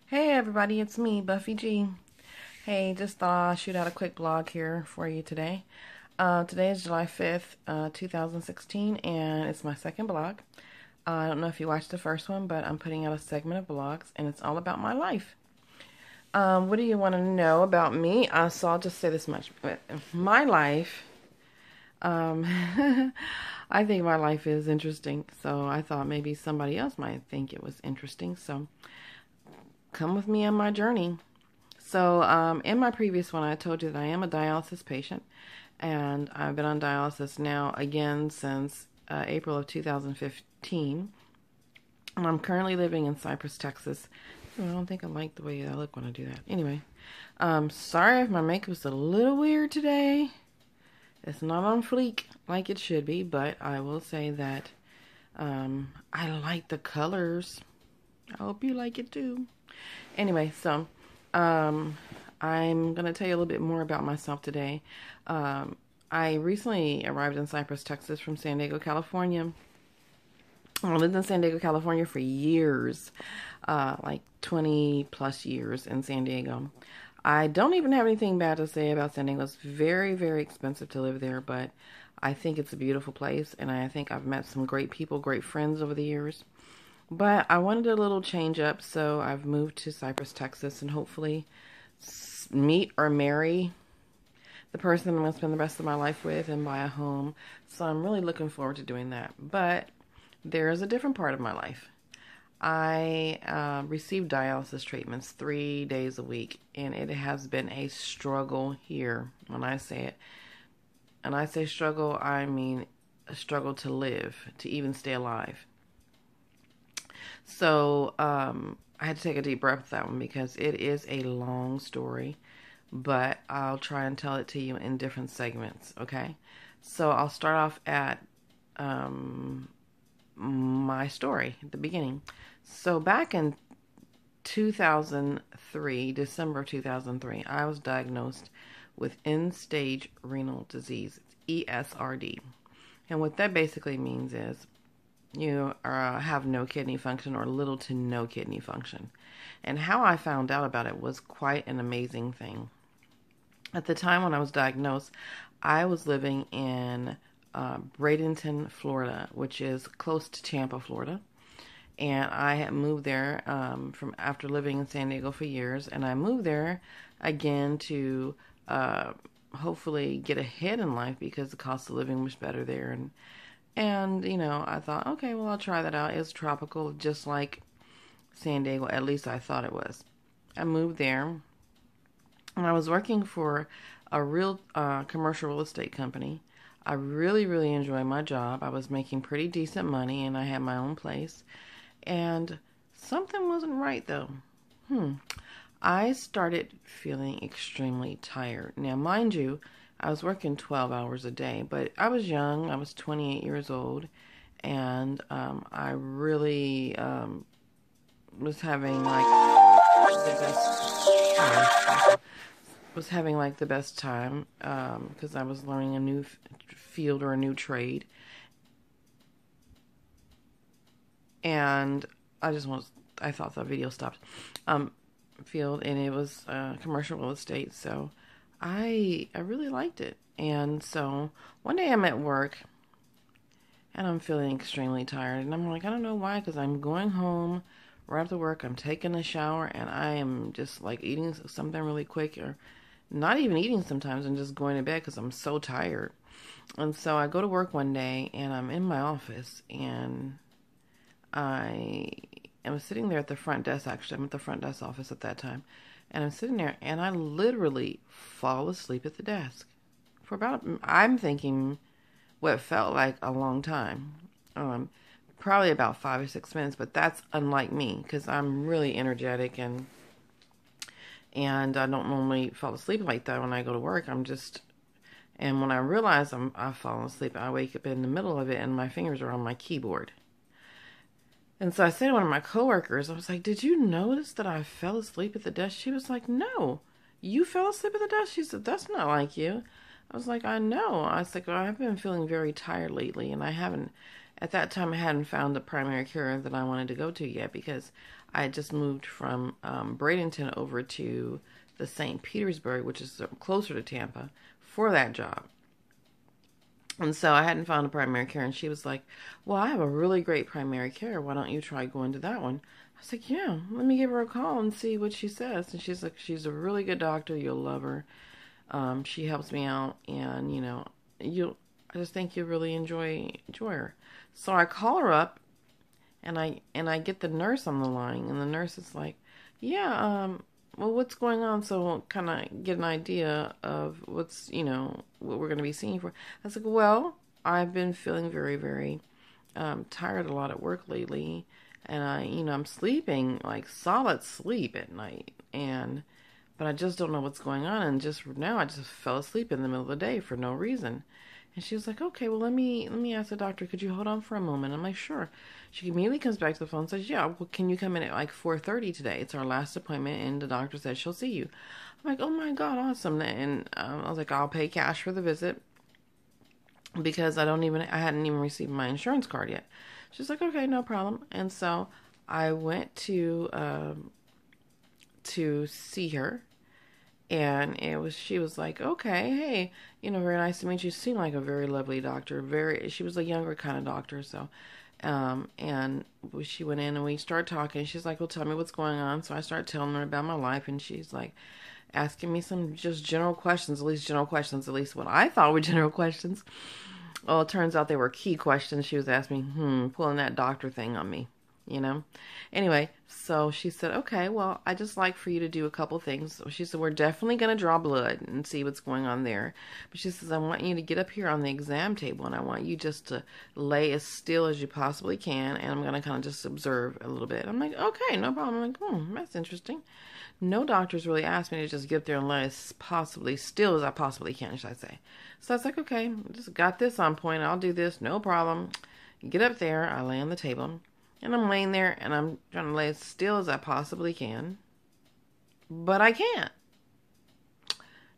Hey everybody, it's me, Buffy G. Hey, just thought I'd shoot out a quick blog here for you today. Today is July 5th, 2016, and it's my second blog. I don't know if you watched the first one, but I'm putting out a segment of blogs, and it's all about my life. What do you want to know about me? So I'll just say this much. But my life, um, I think my life is interesting, so I thought maybe somebody else might think it was interesting, so come with me on my journey. So, in my previous one, I told you that I am a dialysis patient, and I've been on dialysis now again since April of 2015. And I'm currently living in Cypress, Texas. I don't think I like the way I look when I do that. Anyway, sorry if my makeup's a little weird today. It's not on fleek like it should be, but I will say that I like the colors. I hope you like it too. Anyway, so I'm going to tell you a little bit more about myself today. I recently arrived in Cypress, Texas from San Diego, California. I lived in San Diego, California for years, like 20 plus years in San Diego. I don't even have anything bad to say about San Diego. It's very, very expensive to live there, but I think it's a beautiful place, and I think I've met some great people, great friends over the years. But I wanted a little change up, so I've moved to Cypress, Texas, and hopefully meet or marry the person I'm going to spend the rest of my life with and buy a home. So I'm really looking forward to doing that. But there is a different part of my life. I receive dialysis treatments 3 days a week, and it has been a struggle here when I say it. And I say struggle, I mean a struggle to live, to even stay alive. So I had to take a deep breath with that one because it is a long story, but I'll try and tell it to you in different segments, okay? So I'll start off at my story at the beginning. So back in 2003, December 2003, I was diagnosed with end-stage renal disease, ESRD. And what that basically means is you have no kidney function or little to no kidney function. And how I found out about it was quite an amazing thing. At the time when I was diagnosed, I was living in Bradenton, Florida, which is close to Tampa, Florida. And I had moved there from after living in San Diego for years. And I moved there again to hopefully get ahead in life because the cost of living was better there. And, you know, I thought, okay, well, I'll try that out. It's tropical, just like San Diego. At least I thought it was. I moved there, and I was working for a real commercial real estate company. I really, really enjoyed my job. I was making pretty decent money, and I had my own place. And something wasn't right, though. I started feeling extremely tired. Now, mind you, I was working 12 hours a day, but I was young. I was 28 years old, and I really was having like the best time because I was learning a new field or a new trade, and I thought the video stopped. Field, and it was commercial real estate, so I really liked it. And so one day I'm at work and I'm feeling extremely tired, and I'm like, I don't know why, because I'm going home right after work, I'm taking a shower, and I am just like eating something really quick, or not even eating sometimes, and just going to bed because I'm so tired. And so I go to work one day and I'm in my office, and I was sitting there at the front desk. Actually, I'm at the front desk office at that time. And I'm sitting there, and I literally fall asleep at the desk for about, I'm thinking, what felt like a long time. Probably about 5 or 6 minutes, but that's unlike me because I'm really energetic, and I don't normally fall asleep like that when I go to work. And when I realize I've fallen asleep, I wake up in the middle of it, and my fingers are on my keyboard. And so I said to one of my coworkers, I was like, did you notice that I fell asleep at the desk? She was like, no, you fell asleep at the desk? She said, that's not like you. I was like, I know. I was like, well, I've been feeling very tired lately, and at that time, I hadn't found the primary care that I wanted to go to yet because I had just moved from Bradenton over to the St. Petersburg, which is closer to Tampa, for that job. And so I hadn't found a primary care, and she was like, well, I have a really great primary care. Why don't you try going to that one? I was like, yeah, let me give her a call and see what she says. And she's like, she's a really good doctor. You'll love her. She helps me out, and, you know, I just think you'll really enjoy her. So I call her up, and I get the nurse on the line, and the nurse is like, yeah, well, what's going on? So we'll kind of get an idea of what's, you know, what we're going to be seeing for. I was like, well, I've been feeling very, very tired a lot at work lately. And I'm sleeping, like solid sleep at night. But I just don't know what's going on. And just now, I just fell asleep in the middle of the day for no reason. And she was like, okay, well, let me ask the doctor, could you hold on for a moment? I'm like, sure. She immediately comes back to the phone and says, yeah, well, can you come in at like 4:30 today? It's our last appointment, and the doctor said she'll see you. I'm like, oh my God, awesome. And I was like, I'll pay cash for the visit because I hadn't even received my insurance card yet. She's like, okay, no problem. And so I went to see her. And she was like, okay, hey, very nice to meet you. She seemed like a very lovely doctor. She was a younger kind of doctor. So, and she went in and we started talking. She's like, well, tell me what's going on. So I started telling her about my life, and she's like asking me some just general questions, at least what I thought were general questions. Well, it turns out they were key questions. She was asking me, pulling that doctor thing on me. Anyway, so she said, okay, well, I just like for you to do a couple things. So she said, we're definitely going to draw blood and see what's going on there. But she says, I want you to get up here on the exam table, and I want you just to lay as still as you possibly can, and I'm going to kind of just observe a little bit. I'm like, okay, no problem. I'm like, that's interesting. No doctors really asked me to just get up there and lay as possibly still as I possibly can, should I say. So I was like, okay, just got this on point. I'll do this, no problem. Get up there. I lay on the table. And I'm laying there, and I'm trying to lay as still as I possibly can. But I can't.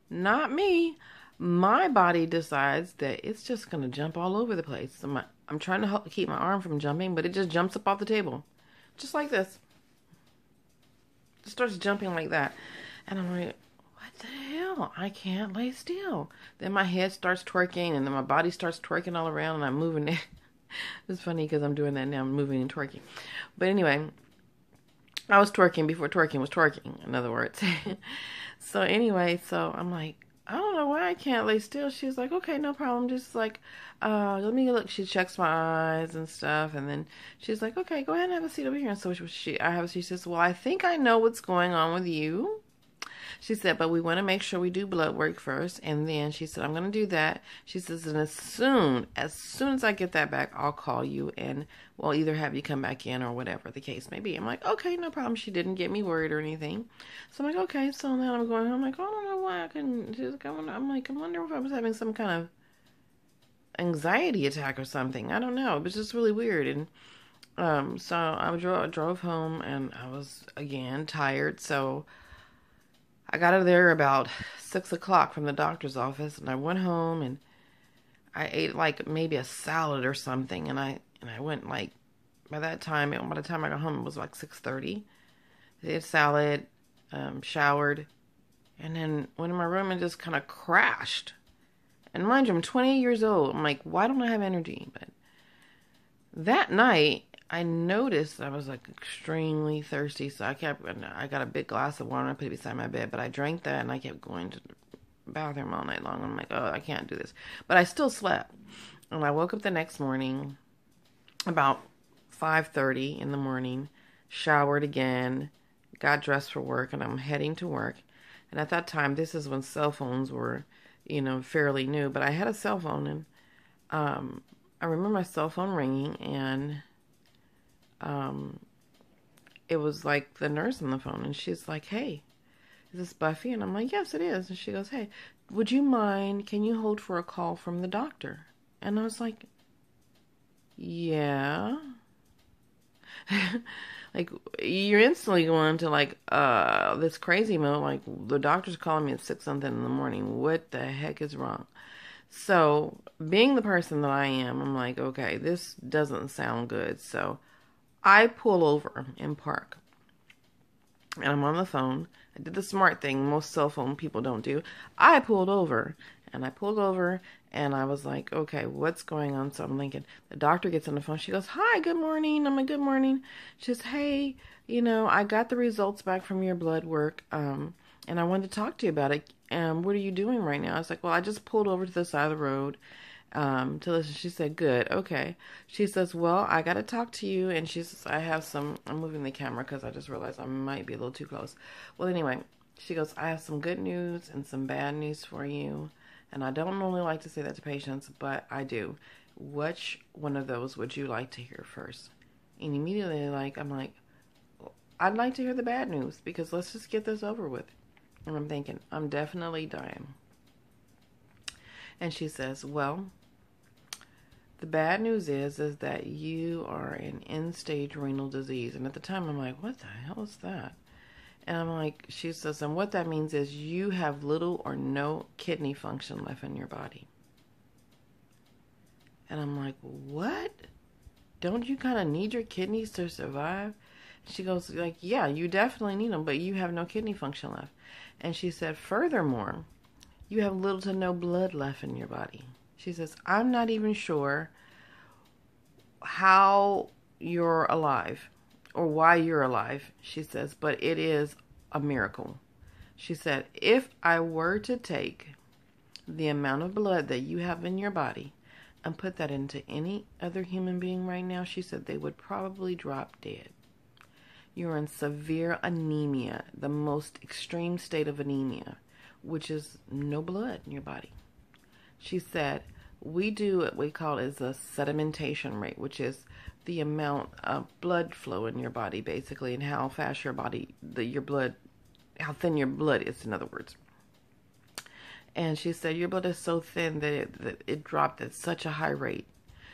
Not me. My body decides that it's just going to jump all over the place. So I'm trying to keep my arm from jumping, but it just jumps up off the table. Just like this. Just starts jumping like that. And I'm like, what the hell? I can't lay still. Then my head starts twerking, and then my body starts twerking all around, and I'm moving it. It's funny because I'm doing that now. I'm moving and twerking. But anyway, I was twerking before twerking was twerking, in other words. So anyway, so I'm like, I don't know why I can't lay still. She's like, okay, no problem. Just like, let me look. She checks my eyes and stuff. And then she's like, okay, go ahead and have a seat over here. And so she says, well, I think I know what's going on with you. She said, but we want to make sure we do blood work first. And then she said, I'm going to do that. She says, and as soon as I get that back, I'll call you and we'll either have you come back in or whatever the case may be. I'm like, okay, no problem. She didn't get me worried or anything. So I'm like, okay. So then I'm going home. I'm like, I don't know why I couldn't. She's like, I'm like, I wonder if I was having some kind of anxiety attack or something. I don't know. It was just really weird. And so I drove home, and I was, again, tired. So I got out of there about 6 o'clock from the doctor's office, and I went home, and I ate like maybe a salad or something, and I went like, by the time I got home, it was like 6:30. I ate salad, showered, and then went in my room and just kind of crashed. And mind you, I'm 28 years old. I'm like, why don't I have energy? But that night, I noticed I was like extremely thirsty, so I got a big glass of water and I put it beside my bed, but I drank that and I kept going to the bathroom all night long. I'm like, oh, I can't do this. But I still slept. And I woke up the next morning about 5:30 in the morning, showered again, got dressed for work, and I'm heading to work. And at that time, this is when cell phones were, fairly new, but I had a cell phone, and I remember my cell phone ringing, and it was like the nurse on the phone, and she's like, hey, is this Buffy? And I'm like, yes, it is. And she goes, hey, would you mind, can you hold for a call from the doctor? And I was like, yeah. Like, you're instantly going to like this crazy mode, like the doctor's calling me at 6 something in the morning. What the heck is wrong? So being the person that I am, I'm like, okay, this doesn't sound good. So I pull over and park. and I'm on the phone. I did the smart thing most cell phone people don't do. I pulled over, and I was like, okay, what's going on? So I'm thinking, the doctor gets on the phone. She goes, hi, good morning. I'm like, good morning. She says, hey, I got the results back from your blood work, and I wanted to talk to you about it. What are you doing right now? I was like, well, I just pulled over to the side of the road to listen. She said, good, okay. She says, well, I got to talk to you. And she says, I'm moving the camera because I just realized I might be a little too close. Well, anyway, she goes, I have some good news and some bad news for you. And I don't normally like to say that to patients, but I do. Which one of those would you like to hear first? And immediately, I'm like, I'd like to hear the bad news because let's just get this over with. And I'm thinking, I'm definitely dying. And she says, well, the bad news is that you are in end-stage renal disease. And at the time, I'm like, what the hell is that? And I'm like, she says, and what that means is you have little or no kidney function left in your body. And I'm like, what? Don't you kind of need your kidneys to survive? She goes, like, yeah, you definitely need them, but you have no kidney function left. And she said, furthermore, you have little to no blood left in your body. She says, I'm not even sure how you're alive or why you're alive, she says, but it is a miracle. She said, if I were to take the amount of blood that you have in your body and put that into any other human being right now, she said they would probably drop dead. You're in severe anemia, the most extreme state of anemia, which is no blood in your body. She said, we do what we call is a sedimentation rate, which is the amount of blood flow in your body, basically, and how fast your body, how thin your blood is, in other words. And she said, your blood is so thin that it dropped at such a high rate.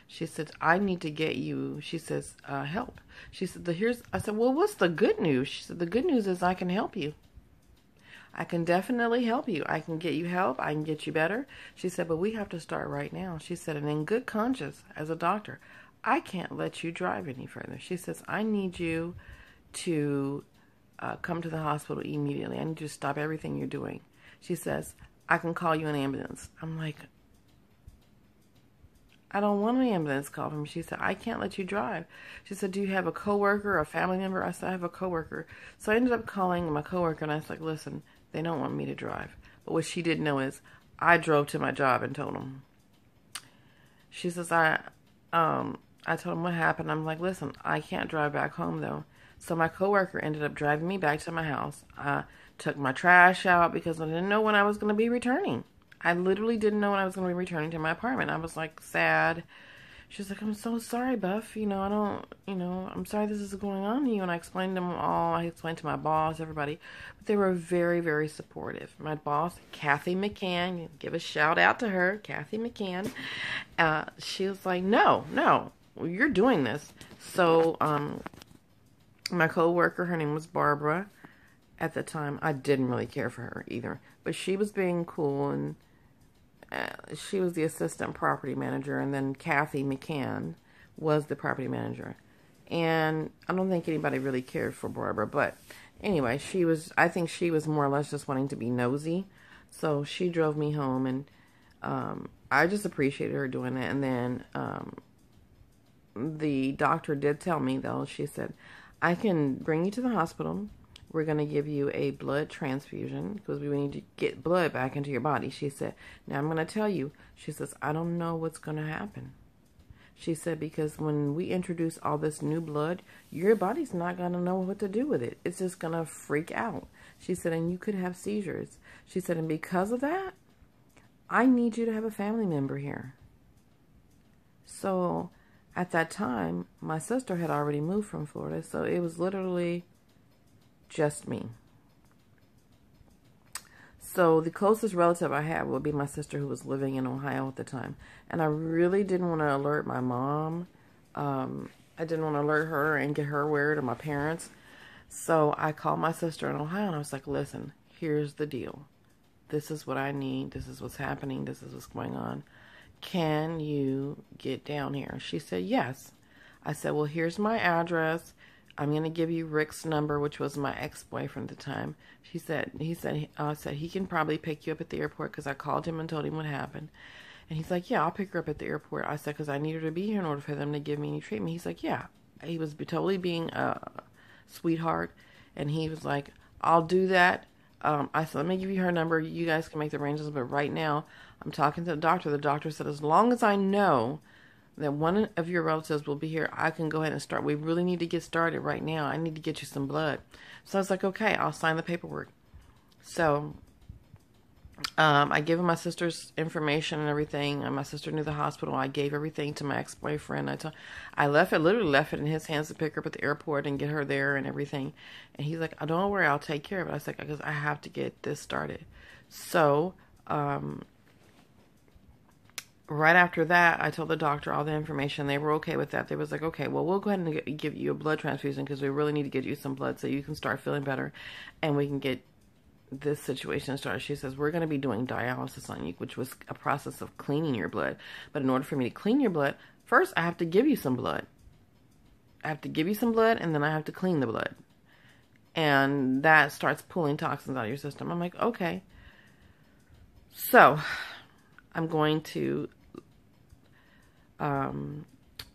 She said, I need to get you, she says, help. She said, I said, well, what's the good news? She said, the good news is I can help you. I can definitely help you. I can get you help. I can get you better. She said, but we have to start right now. She said, and in good conscience, as a doctor, I can't let you drive any further. She says, I need you to come to the hospital immediately. I need you to stop everything you're doing. She says, I can call you an ambulance. I'm like, I don't want an ambulance call from me. She said, I can't let you drive. She said, do you have a coworker or a family member? I said, I have a coworker. So I ended up calling my coworker, and I was like, listen, they don't want me to drive. But what she didn't know is I drove to my job and told them. She says, I told them what happened. I'm like, listen, I can't drive back home, though. So my coworker ended up driving me back to my house. I took my trash out because I didn't know when I was going to be returning. I literally didn't know when I was going to be returning to my apartment. I was like sad. She's like, I'm so sorry, Buff. I'm sorry this is going on to you. And I explained to them all. I explained to my boss, everybody. But they were very, very supportive. My boss, Cathy McCann, give a shout out to her, Cathy McCann. She was like, no, you're doing this. So my coworker, her name was Barbara. At the time, I didn't really care for her either. But she was being cool, and she was the assistant property manager, and then Cathy McCann was the property manager. And I don't think anybody really cared for Barbara, but anyway, I think she was more or less just wanting to be nosy. So she drove me home, and I just appreciated her doing that. And then the doctor did tell me, though, she said, I can bring you to the hospital. We're going to give you a blood transfusion because we need to get blood back into your body. She said, now I'm going to tell you, she says, I don't know what's going to happen. She said, because when we introduce all this new blood, your body's not going to know what to do with it. It's just going to freak out. She said, and you could have seizures. She said, and because of that, I need you to have a family member here. So at that time, my sister had already moved from Florida, so it was literally just me. So the closest relative I had would be my sister, who was living in Ohio at the time. And I really didn't want to alert my mom. I didn't want to alert her and get her word, or my parents. So I called my sister in Ohio, and I was like, listen, here's the deal. This is what I need. This is what's happening. This is what's going on. Can you get down here? She said, yes. I said, well, here's my address. I'm going to give you Rick's number, which was my ex-boyfriend at the time. I said he can probably pick you up at the airport because I called him and told him what happened. And he's like, yeah, I'll pick her up at the airport. I said, because I need her to be here in order for them to give me any treatment. He's like, yeah. He was totally being a sweetheart. And he was like, I'll do that. I said, let me give you her number. You guys can make the arrangements. But right now, I'm talking to the doctor. The doctor said, as long as I know that one of your relatives will be here, I can go ahead and start. We really need to get started right now. I need to get you some blood. So I was like, okay, I'll sign the paperwork. So I gave him my sister's information and everything. And my sister knew the hospital. I gave everything to my ex-boyfriend. I literally left it in his hands to pick her up at the airport and get her there and everything. And he's like, oh, don't worry, I'll take care of it. I said, because I have to get this started. So, right after that, I told the doctor all the information. They were okay with that. They was like, okay, well, we'll go ahead and give you a blood transfusion because we really need to get you some blood so you can start feeling better and we can get this situation started. She says, we're going to be doing dialysis on you, which was a process of cleaning your blood. But in order for me to clean your blood, first I have to give you some blood. I have to give you some blood and then I have to clean the blood. And that starts pulling toxins out of your system. I'm like, okay. So I'm going to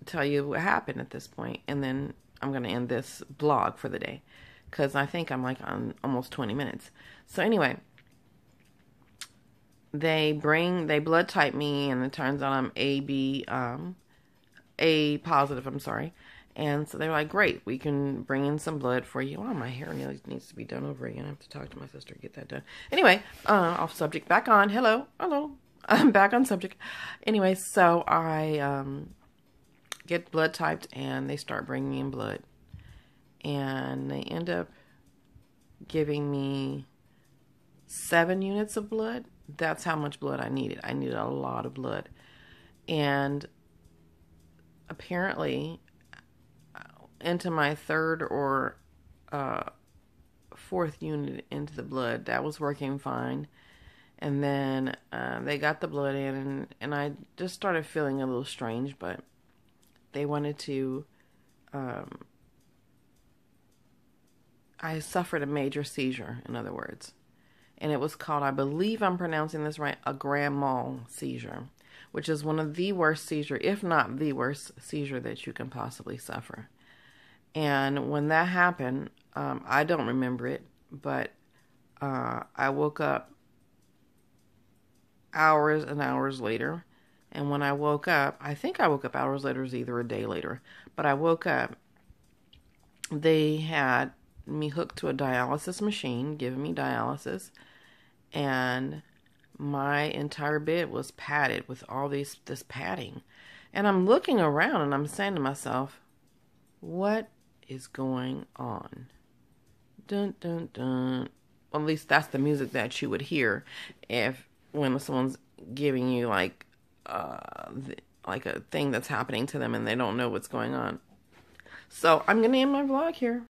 tell you what happened at this point, and then I'm going to end this blog for the day because I think I'm like on almost 20 minutes. So anyway, they blood type me, and it turns out I'm A positive, I'm sorry. And so they're like, great, we can bring in some blood for you. Oh, my hair needs to be done over again. I have to talk to my sister to get that done. Anyway, off subject, back on. Hello. I'm back on subject. Anyway, so I get blood typed, and they start bringing in blood. And they end up giving me 7 units of blood. That's how much blood I needed. I needed a lot of blood. And apparently, into my 3rd or 4th unit into the blood, that was working fine. And then they got the blood in, and I just started feeling a little strange, but they wanted to, I suffered a major seizure, in other words. And it was called, I believe I'm pronouncing this right, a grand mal seizure, which is one of the worst seizure, if not the worst seizure that you can possibly suffer. And when that happened, I don't remember it, but I woke up hours and hours later. And when I woke up, I think I woke up hours later, it was either a day later, but I woke up, they had me hooked to a dialysis machine, giving me dialysis, and my entire bed was padded with all this padding. And I'm looking around and I'm saying to myself, what is going on? Dun, dun, dun. Well, at least that's the music that you would hear when someone's giving you like a thing that's happening to them and they don't know what's going on. So I'm going to end my vlog here.